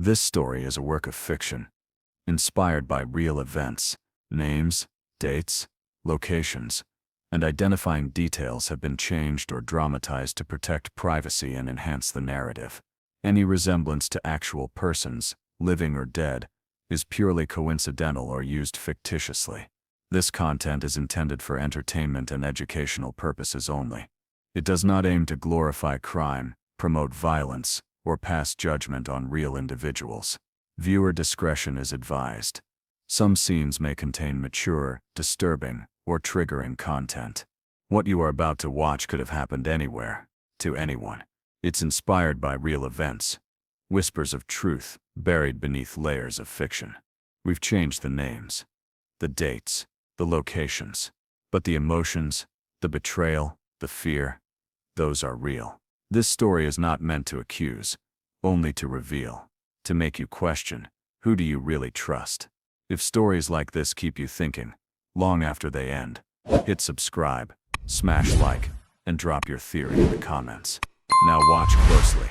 This story is a work of fiction, inspired by real events. Names, dates, locations, and identifying details have been changed or dramatized to protect privacy and enhance the narrative. Any resemblance to actual persons, living or dead, is purely coincidental or used fictitiously. This content is intended for entertainment and educational purposes only. It does not aim to glorify crime, promote violence, or pass judgment on real individuals. Viewer discretion is advised. Some scenes may contain mature, disturbing, or triggering content. What you are about to watch could have happened anywhere, to anyone. It's inspired by real events. Whispers of truth, buried beneath layers of fiction. We've changed the names, the dates, the locations, but the emotions, the betrayal, the fear, those are real. This story is not meant to accuse, only to reveal, to make you question, who do you really trust? If stories like this keep you thinking, long after they end, hit subscribe, smash like, and drop your theory in the comments. Now watch closely,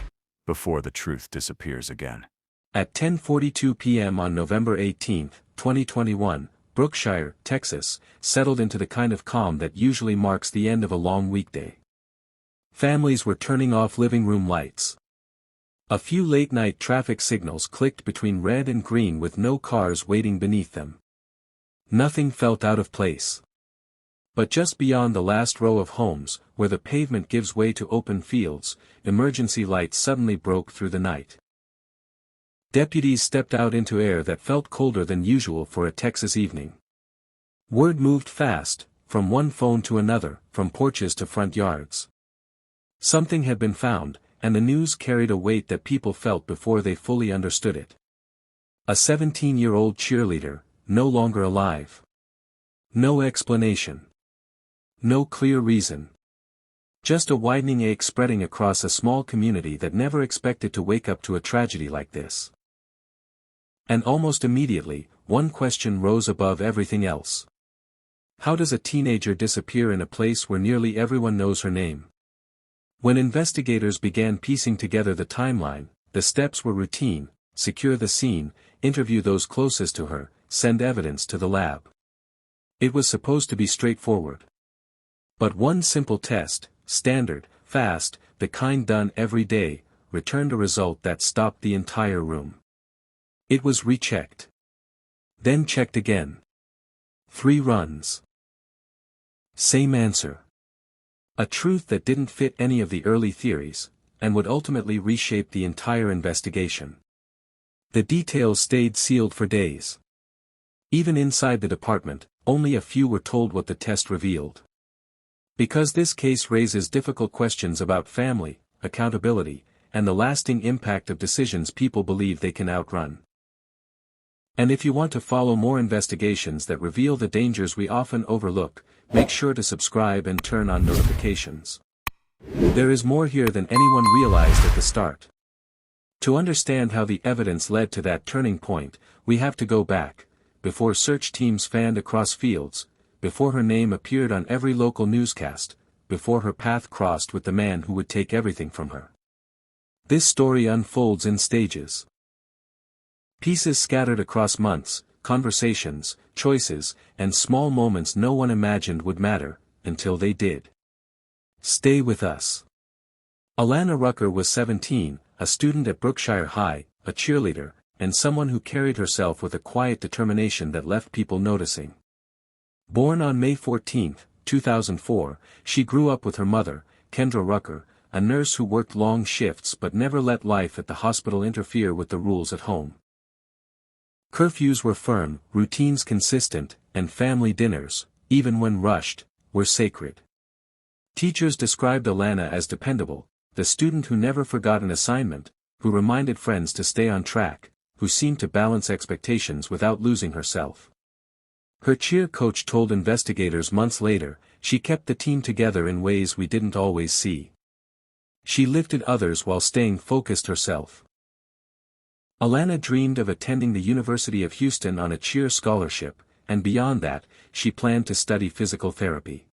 before the truth disappears again. At 10:42 p.m. on November 18, 2021, Brookshire, Texas, settled into the kind of calm that usually marks the end of a long weekday. Families were turning off living room lights. A few late-night traffic signals clicked between red and green with no cars waiting beneath them. Nothing felt out of place. But just beyond the last row of homes, where the pavement gives way to open fields, emergency lights suddenly broke through the night. Deputies stepped out into air that felt colder than usual for a Texas evening. Word moved fast, from one phone to another, from porches to front yards. Something had been found, and the news carried a weight that people felt before they fully understood it. A 17-year-old cheerleader, no longer alive. No explanation. No clear reason. Just a widening ache spreading across a small community that never expected to wake up to a tragedy like this. And almost immediately, one question rose above everything else. How does a teenager disappear in a place where nearly everyone knows her name? When investigators began piecing together the timeline, the steps were routine: secure the scene, interview those closest to her, send evidence to the lab. It was supposed to be straightforward. But one simple test, standard, fast, the kind done every day, returned a result that stopped the entire room. It was rechecked. Then checked again. 3 runs. Same answer. A truth that didn't fit any of the early theories, and would ultimately reshape the entire investigation. The details stayed sealed for days. Even inside the department, only a few were told what the test revealed. Because this case raises difficult questions about family, accountability, and the lasting impact of decisions people believe they can outrun. And if you want to follow more investigations that reveal the dangers we often overlook, make sure to subscribe and turn on notifications. There is more here than anyone realized at the start. To understand how the evidence led to that turning point, we have to go back, before search teams fanned across fields, before her name appeared on every local newscast, before her path crossed with the man who would take everything from her. This story unfolds in stages. Pieces scattered across months, conversations, choices, and small moments no one imagined would matter, until they did. Stay with us. Alanna Rucker was 17, a student at Brookshire High, a cheerleader, and someone who carried herself with a quiet determination that left people noticing. Born on May 14, 2004, she grew up with her mother, Kendra Rucker, a nurse who worked long shifts but never let life at the hospital interfere with the rules at home. Curfews were firm, routines consistent, and family dinners, even when rushed, were sacred. Teachers described Alanna as dependable, the student who never forgot an assignment, who reminded friends to stay on track, who seemed to balance expectations without losing herself. Her cheer coach told investigators months later, she kept the team together in ways we didn't always see. She lifted others while staying focused herself. Alanna dreamed of attending the University of Houston on a cheer scholarship, and beyond that, she planned to study physical therapy.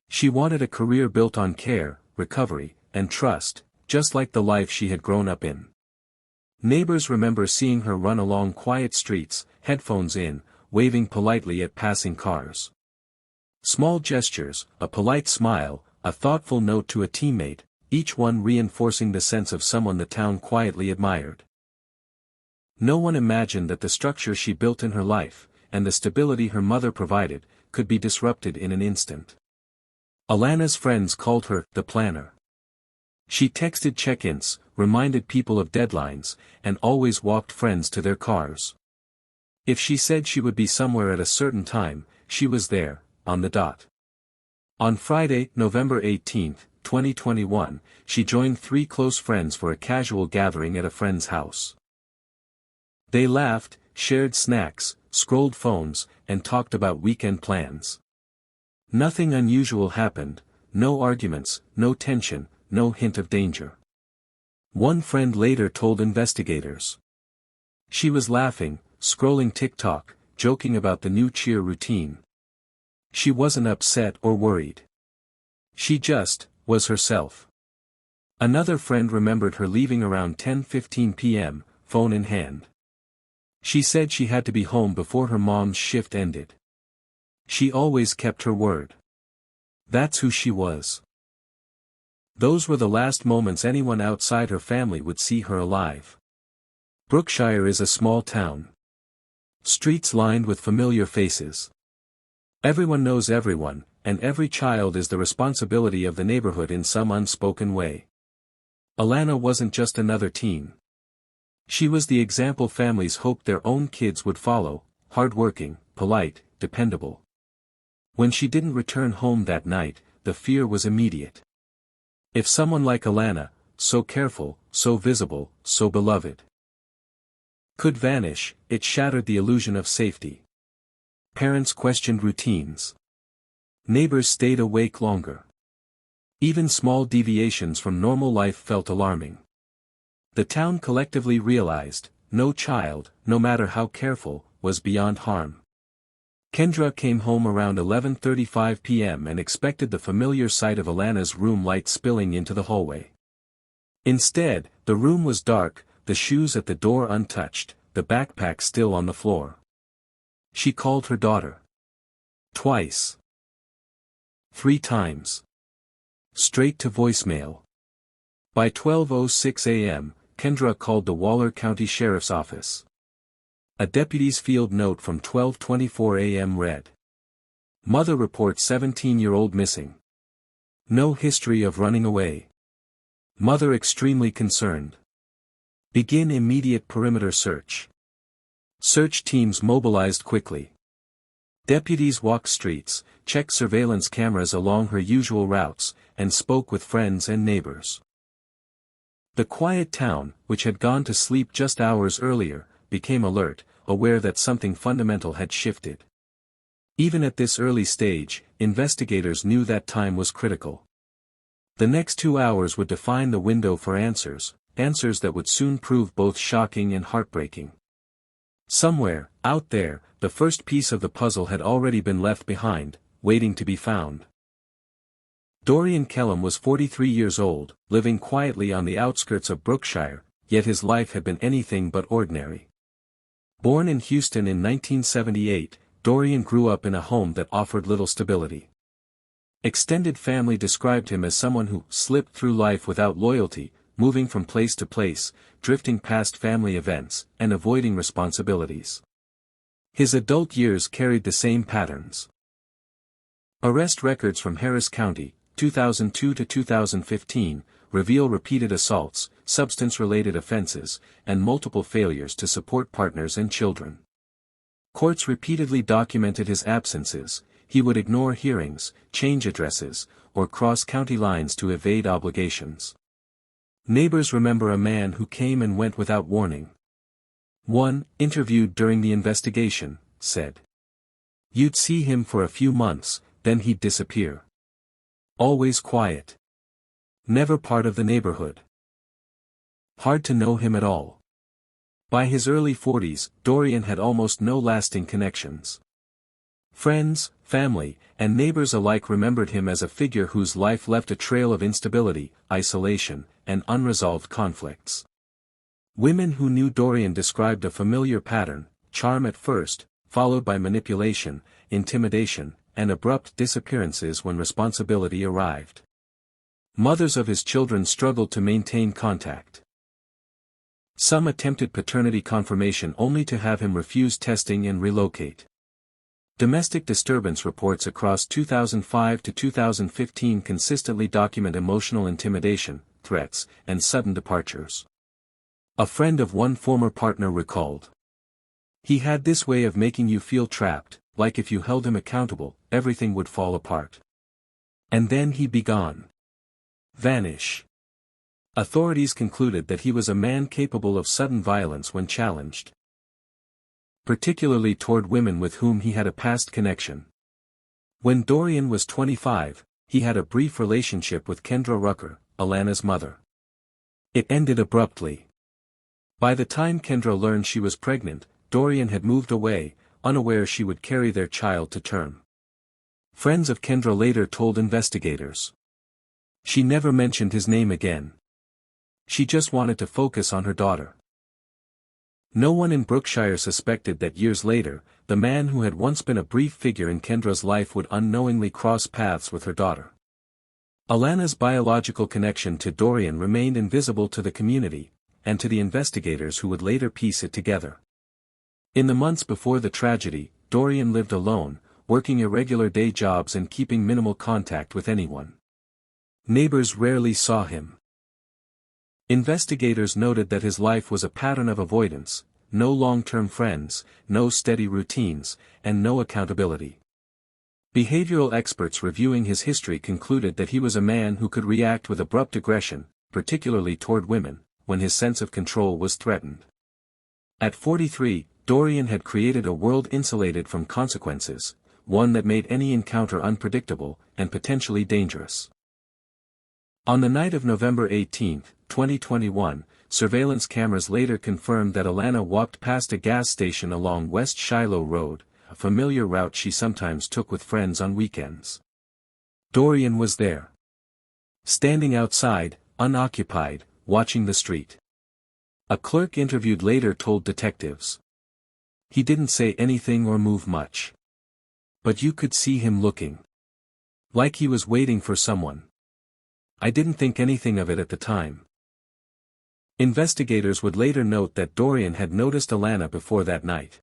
She wanted a career built on care, recovery, and trust, just like the life she had grown up in. Neighbors remember seeing her run along quiet streets, headphones in, waving politely at passing cars. Small gestures, a polite smile, a thoughtful note to a teammate, each one reinforcing the sense of someone the town quietly admired. No one imagined that the structure she built in her life, and the stability her mother provided, could be disrupted in an instant. Alanna's friends called her the planner. She texted check-ins, reminded people of deadlines, and always walked friends to their cars. If she said she would be somewhere at a certain time, she was there, on the dot. On Friday, November 18, 2021, she joined 3 close friends for a casual gathering at a friend's house. They laughed, shared snacks, scrolled phones, and talked about weekend plans. Nothing unusual happened, no arguments, no tension, no hint of danger. One friend later told investigators. She was laughing, scrolling TikTok, joking about the new cheer routine. She wasn't upset or worried. She just was herself. Another friend remembered her leaving around 10:15 p.m., phone in hand. She said she had to be home before her mom's shift ended. She always kept her word. That's who she was. Those were the last moments anyone outside her family would see her alive. Brookshire is a small town. Streets lined with familiar faces. Everyone knows everyone, and every child is the responsibility of the neighborhood in some unspoken way. Alanna wasn't just another teen. She was the example families hoped their own kids would follow, hardworking, polite, dependable. When she didn't return home that night, the fear was immediate. If someone like Alanna, so careful, so visible, so beloved, could vanish, it shattered the illusion of safety. Parents questioned routines. Neighbors stayed awake longer. Even small deviations from normal life felt alarming. The town collectively realized, no child, no matter how careful, was beyond harm. Kendra came home around 11:35 p.m. and expected the familiar sight of Alanna's room light spilling into the hallway. Instead, the room was dark, the shoes at the door untouched, the backpack still on the floor. She called her daughter. Twice. 3 times. Straight to voicemail. By 12:06 a.m., Kendra called the Waller County Sheriff's Office. A deputy's field note from 12:24 a.m. read. Mother reports 17-year-old missing. No history of running away. Mother extremely concerned. Begin immediate perimeter search. Search teams mobilized quickly. Deputies walked streets, checked surveillance cameras along her usual routes, and spoke with friends and neighbors. The quiet town, which had gone to sleep just hours earlier, became alert, aware that something fundamental had shifted. Even at this early stage, investigators knew that time was critical. The next 2 hours would define the window for answers that would soon prove both shocking and heartbreaking. Somewhere, out there, the first piece of the puzzle had already been left behind, waiting to be found. Dorian Kellum was 43 years old, living quietly on the outskirts of Brookshire, yet his life had been anything but ordinary. Born in Houston in 1978, Dorian grew up in a home that offered little stability. Extended family described him as someone who slipped through life without loyalty, moving from place to place, drifting past family events, and avoiding responsibilities. His adult years carried the same patterns. Arrest records from Harris County, 2002 to 2015, reveal repeated assaults, substance-related offenses, and multiple failures to support partners and children. Courts repeatedly documented his absences. He would ignore hearings, change addresses, or cross county lines to evade obligations. Neighbors remember a man who came and went without warning. One, interviewed during the investigation, said. You'd see him for a few months, then he'd disappear. Always quiet. Never part of the neighborhood. Hard to know him at all. By his early 40s, Dorian had almost no lasting connections. Friends, family, and neighbors alike remembered him as a figure whose life left a trail of instability, isolation, and unresolved conflicts. Women who knew Dorian described a familiar pattern: charm at first, followed by manipulation, intimidation, and abrupt disappearances when responsibility arrived. Mothers of his children struggled to maintain contact. Some attempted paternity confirmation only to have him refuse testing and relocate. Domestic disturbance reports across 2005 to 2015 consistently document emotional intimidation, threats, and sudden departures. A friend of one former partner recalled, "He had this way of making you feel trapped, like if you held him accountable, everything would fall apart. And then he'd be gone. Vanish." Authorities concluded that he was a man capable of sudden violence when challenged, particularly toward women with whom he had a past connection. When Dorian was 25, he had a brief relationship with Kendra Rucker, Alanna's mother. It ended abruptly. By the time Kendra learned she was pregnant, Dorian had moved away, unaware she would carry their child to term. Friends of Kendra later told investigators, "She never mentioned his name again. She just wanted to focus on her daughter." No one in Brookshire suspected that years later, the man who had once been a brief figure in Kendra's life would unknowingly cross paths with her daughter. Alanna's biological connection to Dorian remained invisible to the community, and to the investigators who would later piece it together. In the months before the tragedy, Dorian lived alone, working irregular day jobs and keeping minimal contact with anyone. Neighbors rarely saw him. Investigators noted that his life was a pattern of avoidance: no long-term friends, no steady routines, and no accountability. Behavioral experts reviewing his history concluded that he was a man who could react with abrupt aggression, particularly toward women, when his sense of control was threatened. At 43, Dorian had created a world insulated from consequences, one that made any encounter unpredictable, and potentially dangerous. On the night of November 18, 2021, surveillance cameras later confirmed that Alanna walked past a gas station along West Shiloh Road, a familiar route she sometimes took with friends on weekends. Dorian was there. Standing outside, unoccupied, watching the street. A clerk interviewed later told detectives, "He didn't say anything or move much. But you could see him looking. Like he was waiting for someone. I didn't think anything of it at the time." Investigators would later note that Dorian had noticed Alanna before that night.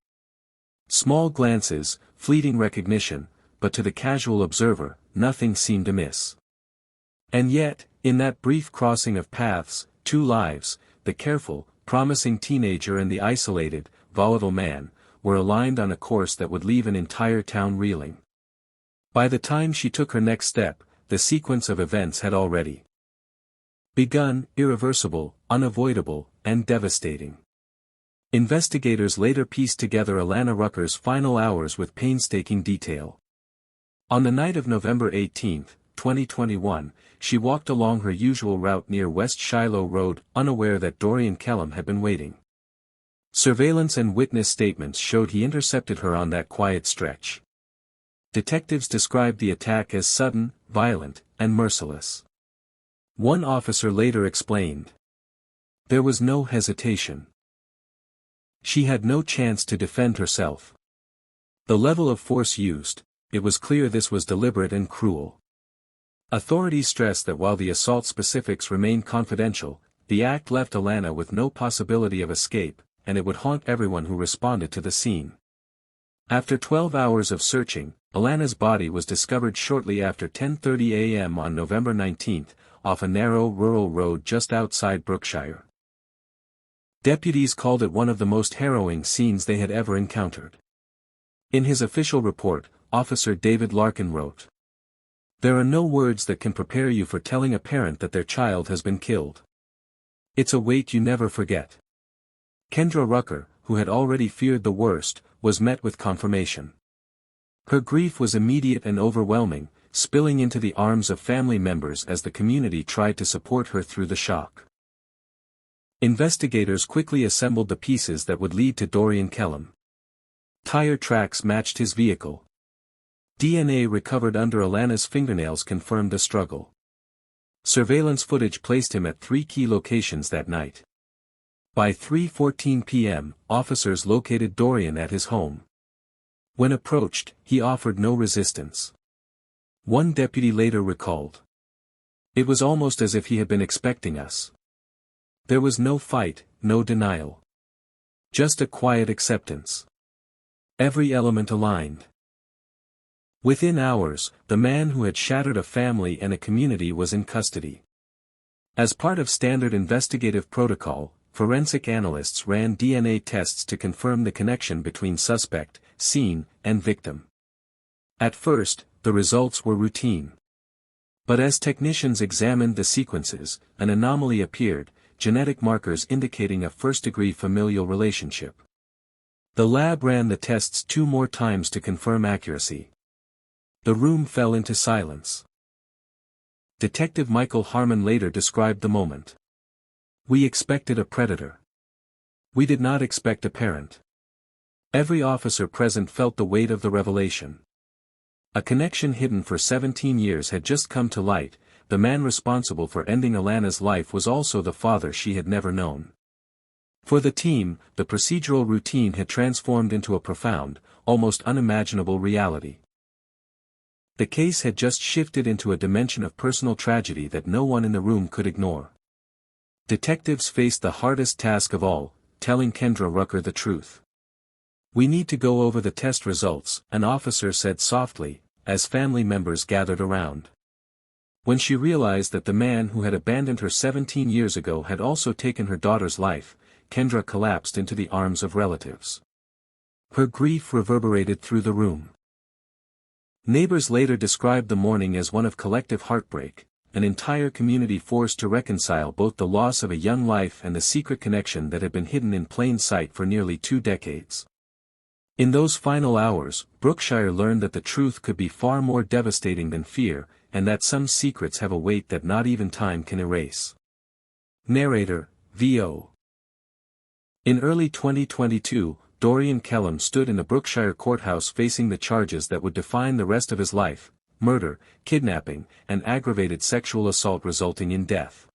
Small glances, fleeting recognition, but to the casual observer, nothing seemed amiss. And yet, in that brief crossing of paths, two lives, the careful, promising teenager and the isolated, volatile man, were aligned on a course that would leave an entire town reeling. By the time she took her next step, the sequence of events had already begun, irreversible, unavoidable, and devastating. Investigators later pieced together Alanna Rucker's final hours with painstaking detail. On the night of November 18, 2021, she walked along her usual route near West Shiloh Road, unaware that Dorian Kellum had been waiting. Surveillance and witness statements showed he intercepted her on that quiet stretch. Detectives described the attack as sudden, violent, and merciless. One officer later explained, "There was no hesitation. She had no chance to defend herself. The level of force used, it was clear this was deliberate and cruel." Authorities stressed that while the assault specifics remained confidential, the act left Alanna with no possibility of escape, and it would haunt everyone who responded to the scene. After 12 hours of searching, Alanna's body was discovered shortly after 10:30 a.m. on November 19, off a narrow rural road just outside Brookshire. Deputies called it one of the most harrowing scenes they had ever encountered. In his official report, Officer David Larkin wrote, "There are no words that can prepare you for telling a parent that their child has been killed. It's a weight you never forget." Kendra Rucker, who had already feared the worst, was met with confirmation. Her grief was immediate and overwhelming, spilling into the arms of family members as the community tried to support her through the shock. Investigators quickly assembled the pieces that would lead to Dorian Kellum. Tire tracks matched his vehicle. DNA recovered under Alanna's fingernails confirmed the struggle. Surveillance footage placed him at 3 key locations that night. By 3:14 p.m., officers located Dorian at his home. When approached, he offered no resistance. One deputy later recalled. It was almost as if he had been expecting us. There was no fight, no denial. Just a quiet acceptance. Every element aligned. Within hours, the man who had shattered a family and a community was in custody. As part of standard investigative protocol, forensic analysts ran DNA tests to confirm the connection between suspect, scene, and victim. At first, the results were routine. But as technicians examined the sequences, an anomaly appeared, genetic markers indicating a first-degree familial relationship. The lab ran the tests 2 more times to confirm accuracy. The room fell into silence. Detective Michael Harmon later described the moment. We expected a predator. We did not expect a parent. Every officer present felt the weight of the revelation. A connection hidden for 17 years had just come to light. The man responsible for ending Alanna's life was also the father she had never known. For the team, the procedural routine had transformed into a profound, almost unimaginable reality. The case had just shifted into a dimension of personal tragedy that no one in the room could ignore. Detectives faced the hardest task of all, telling Kendra Rucker the truth. We need to go over the test results, an officer said softly, as family members gathered around. When she realized that the man who had abandoned her 17 years ago had also taken her daughter's life, Kendra collapsed into the arms of relatives. Her grief reverberated through the room. Neighbors later described the morning as one of collective heartbreak, an entire community forced to reconcile both the loss of a young life and the secret connection that had been hidden in plain sight for nearly 2 decades. In those final hours, Brookshire learned that the truth could be far more devastating than fear, and that some secrets have a weight that not even time can erase. Narrator, V.O. In early 2022, Dorian Kellum stood in the Brookshire courthouse facing the charges that would define the rest of his life: murder, kidnapping, and aggravated sexual assault resulting in death.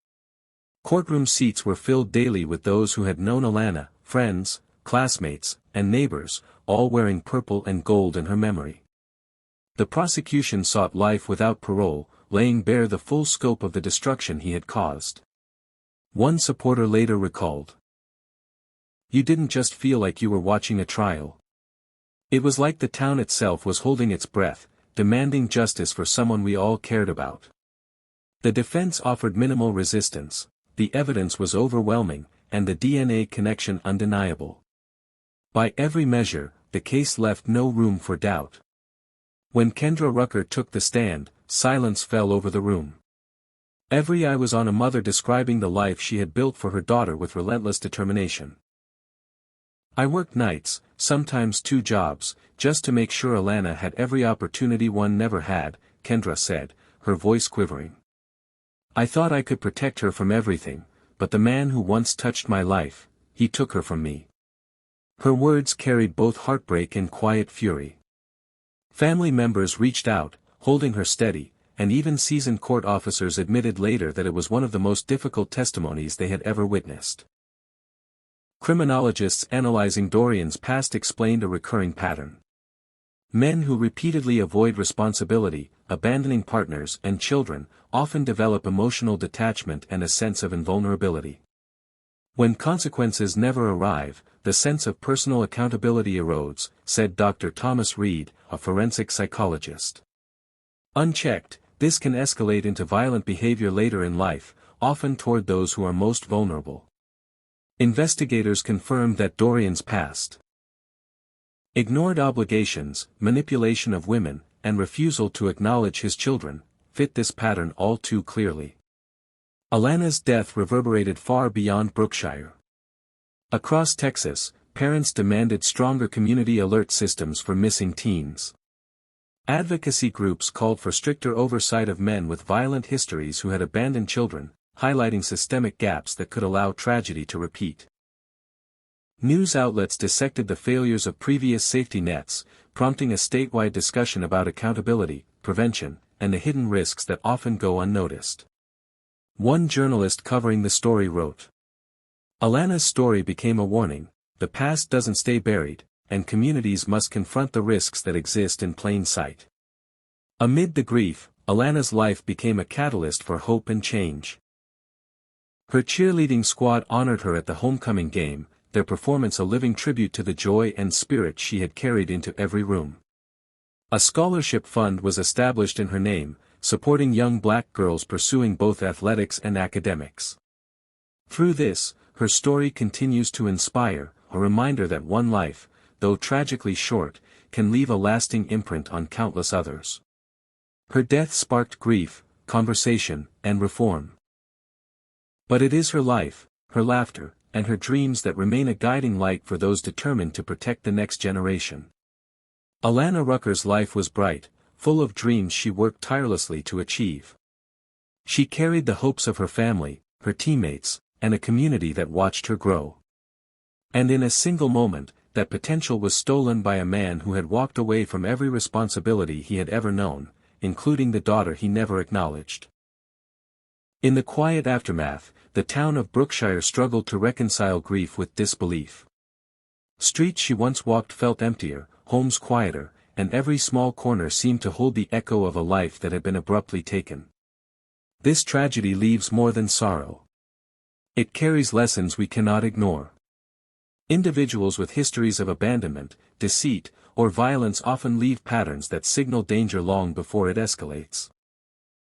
Courtroom seats were filled daily with those who had known Alanna, friends, classmates, and neighbors, all wearing purple and gold in her memory. The prosecution sought life without parole, laying bare the full scope of the destruction he had caused. One supporter later recalled. You didn't just feel like you were watching a trial. It was like the town itself was holding its breath, demanding justice for someone we all cared about. The defense offered minimal resistance, the evidence was overwhelming, and the DNA connection undeniable. By every measure, the case left no room for doubt. When Kendra Rucker took the stand, silence fell over the room. Every eye was on a mother describing the life she had built for her daughter with relentless determination. I worked nights, sometimes 2 jobs, just to make sure Alanna had every opportunity one never had, Kendra said, her voice quivering. I thought I could protect her from everything, but the man who once touched my life, he took her from me. Her words carried both heartbreak and quiet fury. Family members reached out, holding her steady, and even seasoned court officers admitted later that it was one of the most difficult testimonies they had ever witnessed. Criminologists analyzing Dorian's past explained a recurring pattern. Men who repeatedly avoid responsibility, abandoning partners and children, often develop emotional detachment and a sense of invulnerability. When consequences never arrive, the sense of personal accountability erodes, said Dr. Thomas Reed, a forensic psychologist. Unchecked, this can escalate into violent behavior later in life, often toward those who are most vulnerable. Investigators confirmed that Dorian's past. Ignored obligations, manipulation of women, and refusal to acknowledge his children, fit this pattern all too clearly. Alanna's death reverberated far beyond Brookshire. Across Texas, parents demanded stronger community alert systems for missing teens. Advocacy groups called for stricter oversight of men with violent histories who had abandoned children, highlighting systemic gaps that could allow tragedy to repeat. News outlets dissected the failures of previous safety nets, prompting a statewide discussion about accountability, prevention, and the hidden risks that often go unnoticed. One journalist covering the story wrote, Alanna's story became a warning: the past doesn't stay buried, and communities must confront the risks that exist in plain sight. Amid the grief, Alanna's life became a catalyst for hope and change. Her cheerleading squad honored her at the homecoming game, their performance a living tribute to the joy and spirit she had carried into every room. A scholarship fund was established in her name, supporting young black girls pursuing both athletics and academics. Through this, her story continues to inspire, a reminder that one life, though tragically short, can leave a lasting imprint on countless others. Her death sparked grief, conversation, and reform. But it is her life, her laughter, and her dreams that remain a guiding light for those determined to protect the next generation. Alanna Rucker's life was bright, full of dreams she worked tirelessly to achieve. She carried the hopes of her family, her teammates, and a community that watched her grow. And in a single moment, that potential was stolen by a man who had walked away from every responsibility he had ever known, including the daughter he never acknowledged. In the quiet aftermath, the town of Brookshire struggled to reconcile grief with disbelief. Streets she once walked felt emptier, homes quieter, and every small corner seemed to hold the echo of a life that had been abruptly taken. This tragedy leaves more than sorrow. It carries lessons we cannot ignore. Individuals with histories of abandonment, deceit, or violence often leave patterns that signal danger long before it escalates.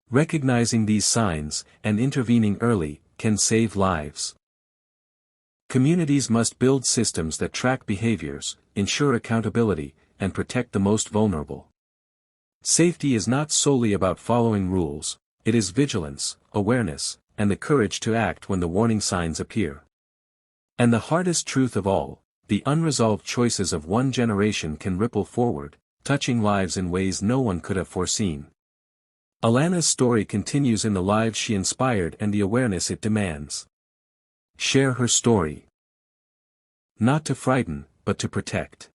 Recognizing these signs, and intervening early, can save lives. Communities must build systems that track behaviors, ensure accountability, and protect the most vulnerable. Safety is not solely about following rules, it is vigilance, awareness, and the courage to act when the warning signs appear. And the hardest truth of all, the unresolved choices of one generation can ripple forward, touching lives in ways no one could have foreseen. Alanna's story continues in the lives she inspired and the awareness it demands. Share her story. Not to frighten, but to protect.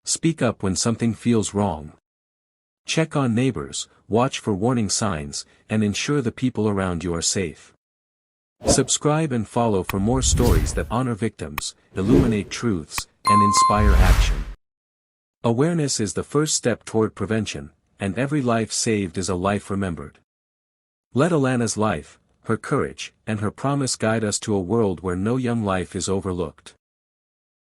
Speak up when something feels wrong. Check on neighbors, watch for warning signs, and ensure the people around you are safe. Subscribe and follow for more stories that honor victims, illuminate truths, and inspire action. Awareness is the first step toward prevention, and every life saved is a life remembered. Let Alanna's life, her courage, and her promise guide us to a world where no young life is overlooked.